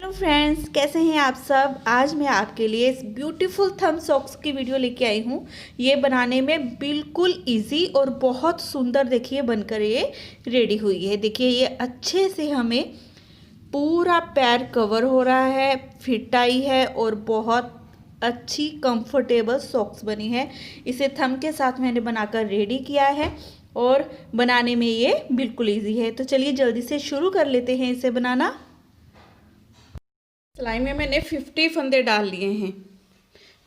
Hello friends, कैसे हैं आप सब। आज मैं आपके लिए इस ब्यूटीफुल थंब सॉक्स की वीडियो लेके आई हूँ। ये बनाने में बिल्कुल इजी और बहुत सुंदर देखिए बनकर ये रेडी हुई है। देखिए ये अच्छे से हमें पूरा पैर कवर हो रहा है, फिट आई है और बहुत अच्छी कंफर्टेबल सॉक्स बनी है। इसे थंब के साथ मैंने बनाकर रेडी किया है और बनाने में ये बिल्कुल ईजी है। तो चलिए जल्दी से शुरू कर लेते हैं इसे बनाना। सिलाई में मैंने 50 फंदे डाल लिए हैं।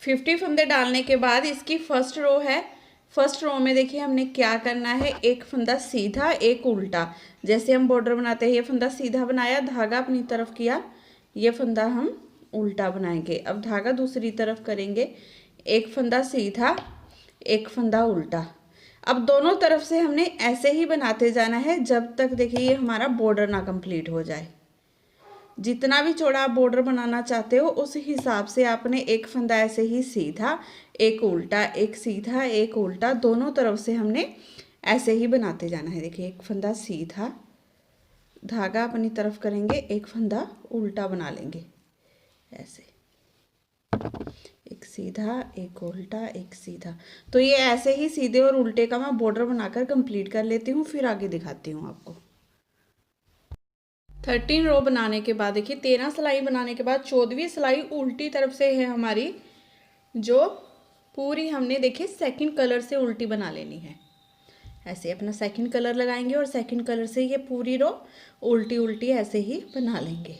50 फंदे डालने के बाद इसकी फर्स्ट रो है। फर्स्ट रो में देखिए हमने क्या करना है, एक फंदा सीधा एक उल्टा। जैसे हम बॉर्डर बनाते हैं, ये फंदा सीधा बनाया, धागा अपनी तरफ किया, ये फंदा हम उल्टा बनाएंगे। अब धागा दूसरी तरफ करेंगे, एक फंदा सीधा एक फंदा उल्टा। अब दोनों तरफ से हमने ऐसे ही बनाते जाना है जब तक देखिए ये हमारा बॉर्डर ना कंप्लीट हो जाए। जितना भी चौड़ा आप बॉर्डर बनाना चाहते हो उस हिसाब से आपने एक फंदा ऐसे ही सीधा एक उल्टा, एक सीधा एक उल्टा, दोनों तरफ से हमने ऐसे ही बनाते जाना है। देखिए एक फंदा सीधा, धागा अपनी तरफ करेंगे, एक फंदा उल्टा बना लेंगे ऐसे, एक सीधा एक उल्टा एक सीधा। तो ये ऐसे ही सीधे और उल्टे का मैं बॉर्डर बनाकर कंप्लीट कर लेती हूँ, फिर आगे दिखाती हूँ आपको। 13 रो बनाने के बाद देखिए 13 सिलाई बनाने के बाद 14वीं सिलाई उल्टी तरफ से है हमारी, जो पूरी हमने देखिए सेकंड कलर से उल्टी बना लेनी है। ऐसे अपना सेकंड कलर लगाएंगे और सेकंड कलर से ये पूरी रो उल्टी उल्टी ऐसे ही बना लेंगे।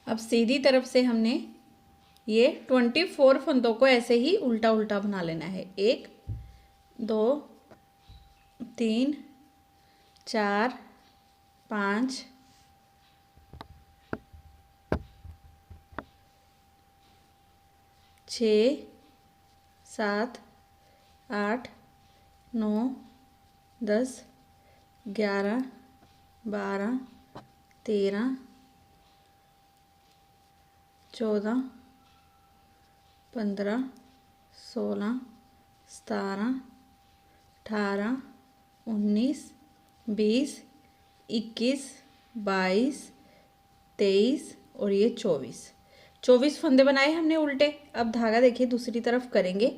अब सीधी तरफ से हमने ये 24 फंदों को ऐसे ही उल्टा उल्टा बना लेना है। 1 2 3 4 5 6 7 8 9 10 11 12 13 14 15 16 17 18 19 20 21 22 23 और ये 24 फंदे बनाए हमने उल्टे। अब धागा देखिए दूसरी तरफ करेंगे,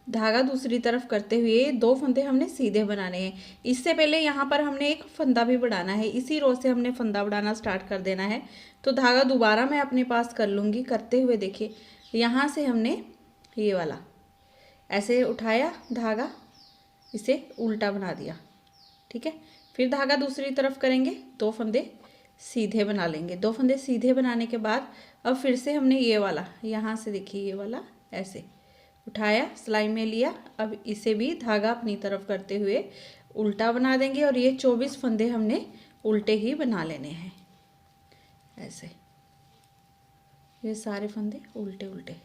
धागा दूसरी तरफ करते हुए 2 फंदे हमने सीधे बनाने हैं। इससे पहले यहाँ पर हमने एक फंदा भी बढ़ाना है, इसी रो से हमने फंदा बढ़ाना स्टार्ट कर देना है। तो धागा दोबारा मैं अपने पास कर लूँगी। करते हुए देखिए यहाँ से हमने ये वाला ऐसे उठाया धागा, इसे उल्टा बना दिया, ठीक है। फिर धागा दूसरी तरफ करेंगे, 2 फंदे सीधे बना लेंगे। 2 फंदे सीधे बनाने के बाद अब फिर से हमने ये वाला यहाँ से देखिए ये वाला ऐसे उठाया, सिलाई में लिया। अब इसे भी धागा अपनी तरफ करते हुए उल्टा बना देंगे और ये 24 फंदे हमने उल्टे ही बना लेने हैं ऐसे। ये सारे फंदे उल्टे उल्टे,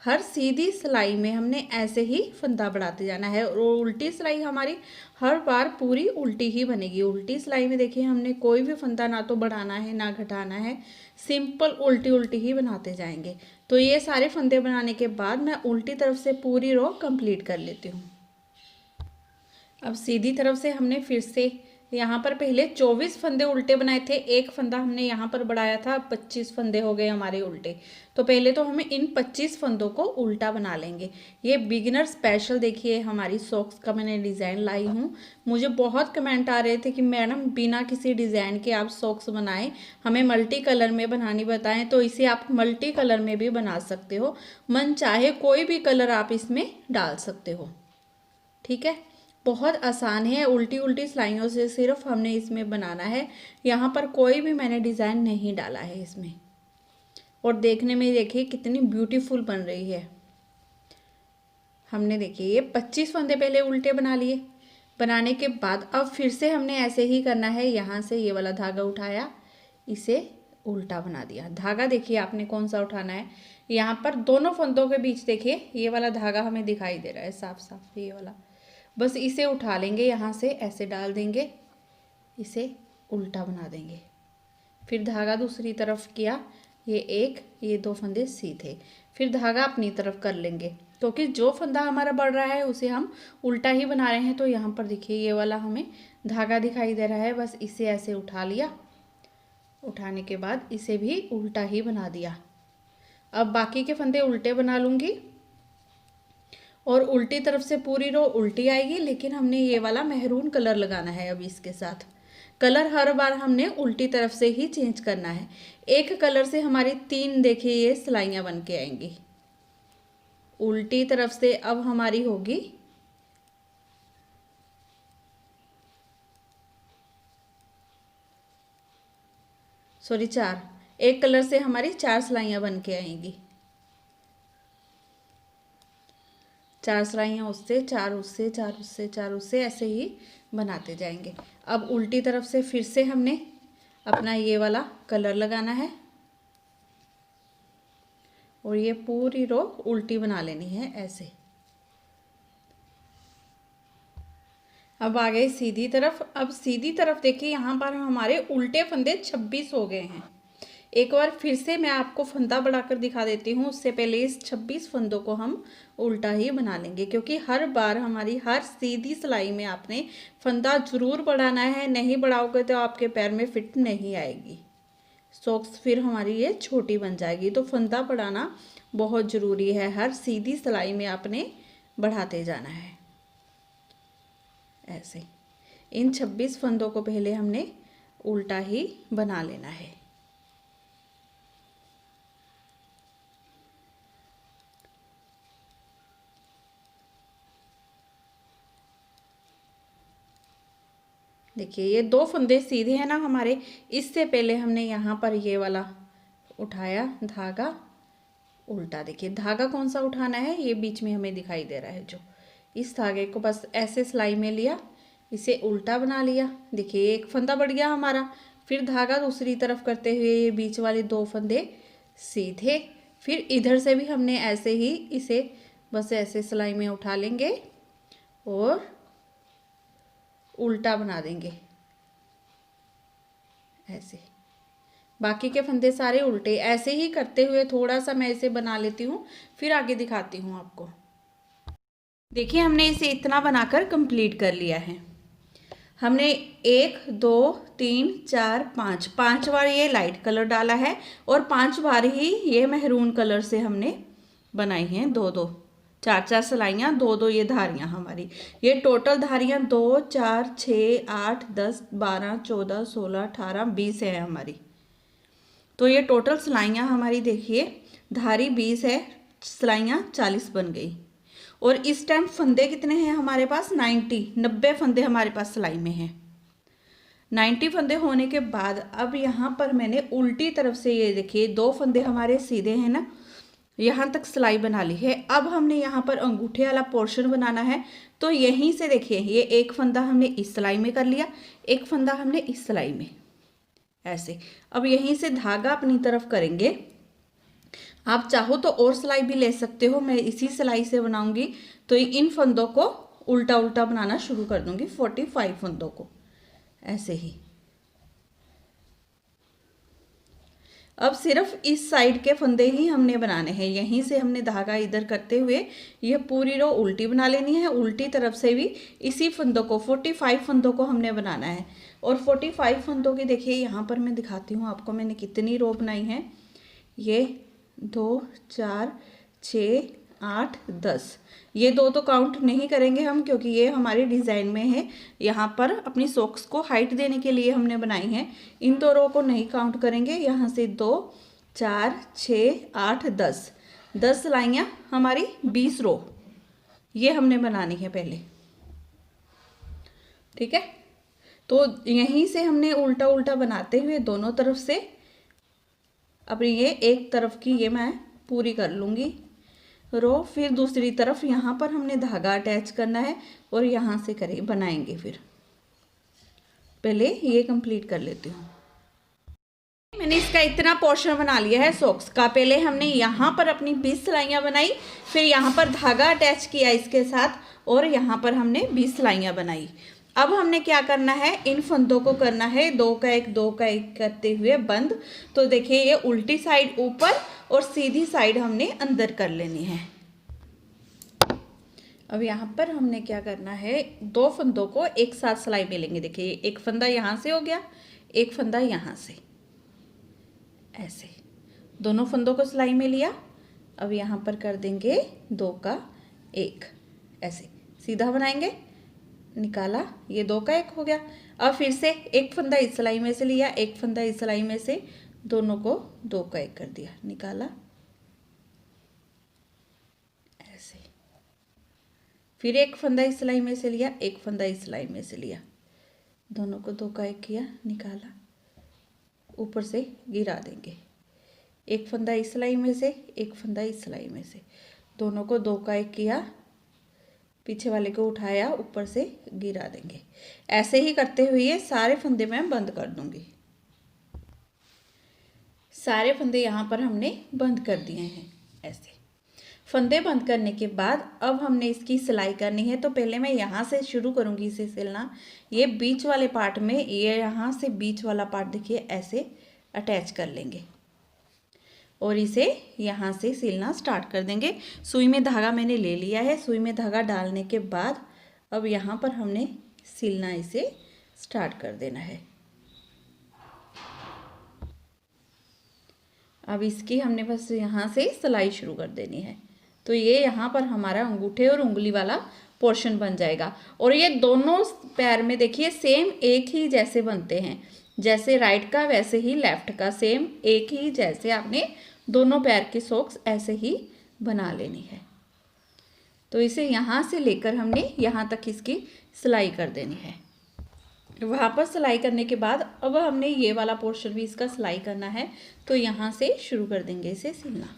हर सीधी सिलाई में हमने ऐसे ही फंदा बढ़ाते जाना है और उल्टी सिलाई हमारी हर बार पूरी उल्टी ही बनेगी। उल्टी सिलाई में देखिए हमने कोई भी फंदा ना तो बढ़ाना है ना घटाना है, सिंपल उल्टी उल्टी ही बनाते जाएंगे। तो ये सारे फंदे बनाने के बाद मैं उल्टी तरफ से पूरी रो कंप्लीट कर लेती हूँ। अब सीधी तरफ से हमने फिर से यहाँ पर पहले 24 फंदे उल्टे बनाए थे, एक फंदा हमने यहाँ पर बढ़ाया था, 25 फंदे हो गए हमारे उल्टे। तो पहले तो हमें इन 25 फंदों को उल्टा बना लेंगे। ये बिगिनर स्पेशल देखिए हमारी सॉक्स का मैंने डिज़ाइन लाई हूँ। मुझे बहुत कमेंट आ रहे थे कि मैडम बिना किसी डिज़ाइन के आप सॉक्स बनाएं, हमें मल्टी कलर में बनानी बताएं। तो इसे आप मल्टी कलर में भी बना सकते हो, मन चाहे कोई भी कलर आप इसमें डाल सकते हो, ठीक है। बहुत आसान है, उल्टी उल्टी सिलाइयों से सिर्फ हमने इसमें बनाना है। यहाँ पर कोई भी मैंने डिज़ाइन नहीं डाला है इसमें, और देखने में देखिए कितनी ब्यूटीफुल बन रही है। हमने देखिए ये 25 फंदे पहले उल्टे बना लिए। बनाने के बाद अब फिर से हमने ऐसे ही करना है, यहाँ से ये वाला धागा उठाया, इसे उल्टा बना दिया। धागा देखिए आपने कौन सा उठाना है, यहाँ पर दोनों फंदों के बीच देखिए ये वाला धागा हमें दिखाई दे रहा है साफ साफ, ये वाला, बस इसे उठा लेंगे, यहाँ से ऐसे डाल देंगे, इसे उल्टा बना देंगे। फिर धागा दूसरी तरफ किया, ये एक, ये 2 फंदे सीधे, फिर धागा अपनी तरफ कर लेंगे, क्योंकि जो फंदा हमारा बढ़ रहा है उसे हम उल्टा ही बना रहे हैं। तो यहाँ पर देखिए ये वाला हमें धागा दिखाई दे रहा है, बस इसे ऐसे उठा लिया, उठाने के बाद इसे भी उल्टा ही बना दिया। अब बाकी के फंदे उल्टे बना लूँगी और उल्टी तरफ से पूरी रो उल्टी आएगी, लेकिन हमने ये वाला मेहरून कलर लगाना है। अब इसके साथ कलर हर बार हमने उल्टी तरफ से ही चेंज करना है। एक कलर से हमारी 3 देखिए ये सिलाइयाँ बन के आएंगी। उल्टी तरफ से अब हमारी होगी सॉरी 4, एक कलर से हमारी 4 सिलाइयाँ बन के आएंगी। 4 सिलाइयाँ उससे, 4 उससे, 4 उससे, 4 उससे, ऐसे ही बनाते जाएंगे। अब उल्टी तरफ से फिर से हमने अपना ये वाला कलर लगाना है और ये पूरी रो उल्टी बना लेनी है ऐसे। अब आ गए सीधी तरफ। अब सीधी तरफ देखिए यहाँ पर हमारे उल्टे फंदे 26 हो गए हैं। एक बार फिर से मैं आपको फंदा बढ़ाकर दिखा देती हूँ, उससे पहले इस 26 फंदों को हम उल्टा ही बना लेंगे, क्योंकि हर बार हमारी हर सीधी सिलाई में आपने फंदा जरूर बढ़ाना है। नहीं बढ़ाओगे तो आपके पैर में फिट नहीं आएगी, सॉक्स फिर हमारी ये छोटी बन जाएगी। तो फंदा बढ़ाना बहुत ज़रूरी है, हर सीधी सिलाई में आपने बढ़ाते जाना है ऐसे। इन 26 फंदों को पहले हमने उल्टा ही बना लेना है। देखिए ये 2 फंदे सीधे हैं ना हमारे, इससे पहले हमने यहाँ पर ये वाला उठाया धागा उल्टा। देखिए धागा कौन सा उठाना है, ये बीच में हमें दिखाई दे रहा है जो, इस धागे को बस ऐसे सिलाई में लिया, इसे उल्टा बना लिया। देखिए एक फंदा बढ़ गया हमारा, फिर धागा दूसरी तरफ करते हुए ये बीच वाले 2 फंदे सीधे, फिर इधर से भी हमने ऐसे ही इसे बस ऐसे सिलाई में उठा लेंगे और उल्टा बना देंगे ऐसे। बाकी के फंदे सारे उल्टे, ऐसे ही करते हुए थोड़ा सा मैं इसे बना लेती हूँ, फिर आगे दिखाती हूँ आपको। देखिए हमने इसे इतना बनाकर कंप्लीट कर लिया है। हमने 1 2 3 4 5 बार ये लाइट कलर डाला है और 5 बार ही ये मेहरून कलर से हमने बनाई हैं 2 4 सिलाइयाँ, 2 ये धारियाँ हमारी। ये टोटल धारियाँ 2 4 6 8 10 12 14 16 18 20 है हमारी। तो ये टोटल सिलाइयाँ हमारी देखिए धारी 20 है, सिलाइयाँ 40 बन गई। और इस टाइम फंदे कितने हैं हमारे पास, 90 फंदे हमारे पास सिलाई में हैं। 90 फंदे होने के बाद अब यहाँ पर मैंने उल्टी तरफ से ये देखिए 2 फंदे हमारे सीधे हैं ना, यहाँ तक सिलाई बना ली है। अब हमने यहाँ पर अंगूठे वाला पोर्शन बनाना है। तो यहीं से देखिए ये एक फंदा हमने इस सिलाई में कर लिया, एक फंदा हमने इस सिलाई में ऐसे। अब यहीं से धागा अपनी तरफ करेंगे। आप चाहो तो और सिलाई भी ले सकते हो, मैं इसी सिलाई से बनाऊंगी। तो इन फंदों को उल्टा उल्टा बनाना शुरू कर दूंगी, 45 फंदों को ऐसे ही। अब सिर्फ इस साइड के फंदे ही हमने बनाने हैं। यहीं से हमने धागा इधर करते हुए यह पूरी रो उल्टी बना लेनी है। उल्टी तरफ से भी इसी फंदों को 45 फंदों को हमने बनाना है। और 45 फंदों की देखिए यहाँ पर मैं दिखाती हूँ आपको मैंने कितनी रो बनाई है। ये 2 4 6 8 10, ये 2 तो काउंट नहीं करेंगे हम, क्योंकि ये हमारी डिज़ाइन में है। यहाँ पर अपनी सॉक्स को हाइट देने के लिए हमने बनाई है। इन 2 रो को नहीं काउंट करेंगे। यहाँ से 2 4 6 8 10 सिलाइयाँ हमारी 20 रो ये हमने बनानी है पहले, ठीक है। तो यहीं से हमने उल्टा उल्टा बनाते हुए दोनों तरफ से अब ये एक तरफ की ये मैं पूरी कर लूँगी रो, फिर दूसरी तरफ यहाँ पर हमने धागा अटैच करना है और यहाँ से करें बनाएंगे। फिर पहले ये कंप्लीट कर लेती हूँ। मैंने इसका इतना पोर्शन बना लिया है सॉक्स का। पहले हमने यहाँ पर अपनी 20 सिलाइयाँ बनाई, फिर यहाँ पर धागा अटैच किया इसके साथ और यहाँ पर हमने 20 सिलाइयाँ बनाई। अब हमने क्या करना है, इन फंदों को करना है 2 का 1 2 का 1 करते हुए बंद। तो देखिए ये उल्टी साइड ऊपर और सीधी साइड हमने अंदर कर लेनी है। अब यहाँ पर हमने क्या करना है, 2 फंदों को एक साथ सिलाई में लेंगे। देखिए एक फंदा यहाँ से हो गया, एक फंदा यहाँ से, ऐसे दोनों फंदों को सिलाई में लिया। अब यहाँ पर कर देंगे 2 का 1, ऐसे सीधा बनाएंगे, निकाला, ये 2 का 1 हो गया। अब फिर से एक फंदा इस सिलाई में से लिया, एक फंदा इस सिलाई में से, दोनों को 2 का 1 कर दिया, निकाला, ऐसे। फिर एक फंदा इस सिलाई में से लिया, एक फंदा इस सिलाई में से लिया, दोनों को 2 का 1 किया, निकाला, ऊपर से गिरा देंगे। एक फंदा इस सिलाई में से, एक फंदा इस सिलाई में से, दोनों को 2 का 1 किया, पीछे वाले को उठाया, ऊपर से गिरा देंगे। ऐसे ही करते हुए सारे फंदे मैं बंद कर दूंगी। सारे फंदे यहाँ पर हमने बंद कर दिए हैं। ऐसे फंदे बंद करने के बाद अब हमने इसकी सिलाई करनी है। तो पहले मैं यहाँ से शुरू करूँगी इसे सिलना। ये बीच वाले पार्ट में, ये यहाँ से बीच वाला पार्ट देखिए ऐसे अटैच कर लेंगे और इसे यहाँ से सिलना स्टार्ट कर देंगे। सुई में धागा मैंने ले लिया है। सुई में धागा डालने के बाद अब यहाँ पर हमने सिलना इसे स्टार्ट कर देना है। अब इसकी हमने बस यहाँ से सिलाई शुरू कर देनी है। तो ये यहाँ पर हमारा अंगूठे और उंगली वाला पोर्शन बन जाएगा। और ये दोनों पैर में देखिए सेम एक ही जैसे बनते हैं, जैसे राइट का वैसे ही लेफ्ट का, सेम एक ही जैसे आपने दोनों पैर की सॉक्स ऐसे ही बना लेनी है। तो इसे यहाँ से लेकर हमने यहाँ तक इसकी सिलाई कर देनी है। वहाँ पर सिलाई करने के बाद अब हमने ये वाला पोर्शन भी इसका सिलाई करना है। तो यहाँ से शुरू कर देंगे इसे सिलना।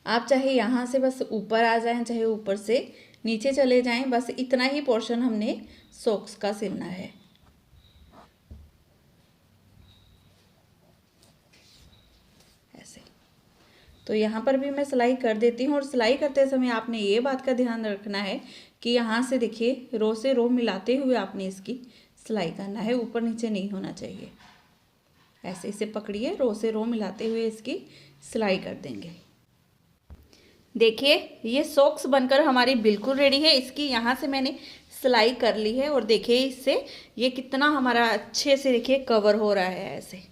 आप चाहे यहाँ से बस ऊपर आ जाएं, चाहे ऊपर से नीचे चले जाएं, बस इतना ही पोर्शन हमने सॉक्स का सिलना है। ऐसे तो यहाँ पर भी मैं सिलाई कर देती हूँ। और सिलाई करते समय आपने ये बात का ध्यान रखना है कि यहाँ से देखिए रो से रो मिलाते हुए आपने इसकी सिलाई करना है, ऊपर नीचे नहीं होना चाहिए। ऐसे इसे पकड़िए, रो से रो मिलाते हुए इसकी सिलाई कर देंगे। देखिए ये सॉक्स बनकर हमारी बिल्कुल रेडी है। इसकी यहाँ से मैंने सिलाई कर ली है और देखिए इससे ये कितना हमारा अच्छे से देखिए कवर हो रहा है ऐसे,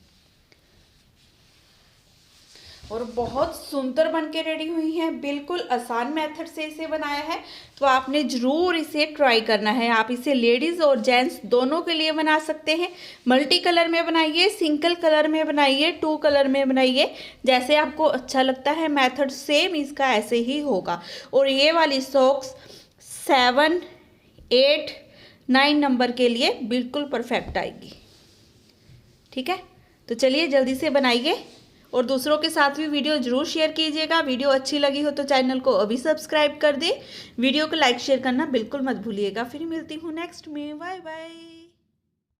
और बहुत सुंदर बन के रेडी हुई है। बिल्कुल आसान मेथड से इसे बनाया है, तो आपने ज़रूर इसे ट्राई करना है। आप इसे लेडीज़ और जेंट्स दोनों के लिए बना सकते हैं। मल्टी कलर में बनाइए, सिंगल कलर में बनाइए, 2 कलर में बनाइए, जैसे आपको अच्छा लगता है। मेथड सेम इसका ऐसे ही होगा। और ये वाली सॉक्स 7, 8, 9 नंबर के लिए बिल्कुल परफेक्ट आएगी। ठीक है, तो चलिए जल्दी से बनाइए और दूसरों के साथ भी वीडियो जरूर शेयर कीजिएगा। वीडियो अच्छी लगी हो तो चैनल को अभी सब्सक्राइब कर दे। वीडियो को लाइक शेयर करना बिल्कुल मत भूलिएगा। फिर मिलती हूँ नेक्स्ट में। Bye bye.